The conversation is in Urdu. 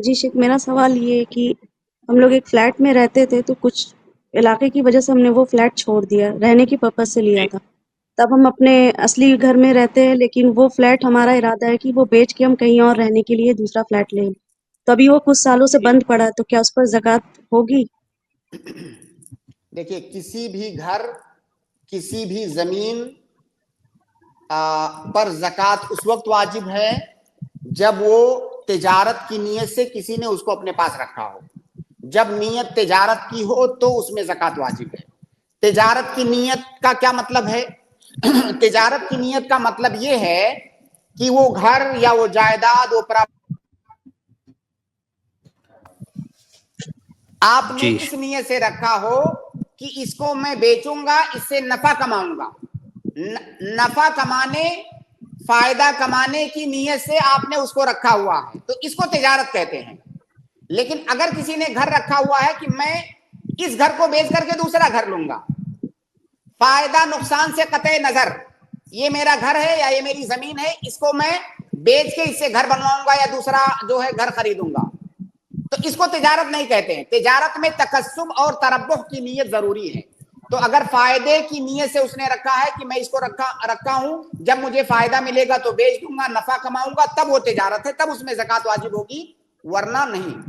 جی شیخ، میرا سوال یہ ہے کہ ہم لوگ ایک فلیٹ میں رہتے تھے، تو کچھ علاقے کی وجہ سے ہم نے وہ فلیٹ چھوڑ دیا، رہنے کی پرپز سے لیا جی تھا۔ تب ہم اپنے اصلی گھر میں رہتے ہیں، لیکن وہ فلیٹ ہمارا ارادہ ہے کہ وہ بیچ کے ہم کہیں اور رہنے کے لیے دوسرا فلیٹ لیں۔ تو ابھی وہ کچھ سالوں سے جی بند پڑا ہے، تو کیا اس پر زکوٰۃ ہوگی؟ دیکھیے، کسی بھی گھر، کسی بھی زمین پر زکوٰۃ اس وقت واجب ہے جب وہ تجارت کی نیت سے کسی نے اس کو اپنے پاس رکھا ہو۔ جب نیت تجارت کی ہو تو اس میں زکوٰۃ واجب ہے۔ تجارت کی نیت کا کیا مطلب ہے؟ تجارت کی نیت کا مطلب یہ ہے کہ وہ گھر یا وہ جائیداد، وہ آپ نے جی اس نیت سے رکھا ہو کہ اس کو میں بیچوں گا، اس سے نفع کماؤں گا۔ نفع کمانے، فائدہ کمانے کی نیت سے آپ نے اس کو رکھا ہوا ہے، تو اس کو تجارت کہتے ہیں۔ لیکن اگر کسی نے گھر رکھا ہوا ہے کہ میں اس گھر کو بیچ کر کے دوسرا گھر لوں گا، فائدہ نقصان سے قطع نظر، یہ میرا گھر ہے یا یہ میری زمین ہے، اس کو میں بیچ کے اس سے گھر بنواؤں گا یا دوسرا جو ہے گھر خریدوں گا، تو اس کو تجارت نہیں کہتے ہیں۔ تجارت میں تکسب اور تربح کی نیت ضروری ہے۔ تو اگر فائدے کی نیت سے اس نے رکھا ہے کہ میں اس کو رکھا ہوں، جب مجھے فائدہ ملے گا تو بیچ دوں گا، نفع کماؤں گا، تب وہ تجارت ہے، تب اس میں زکوٰۃ واجب ہوگی، ورنہ نہیں۔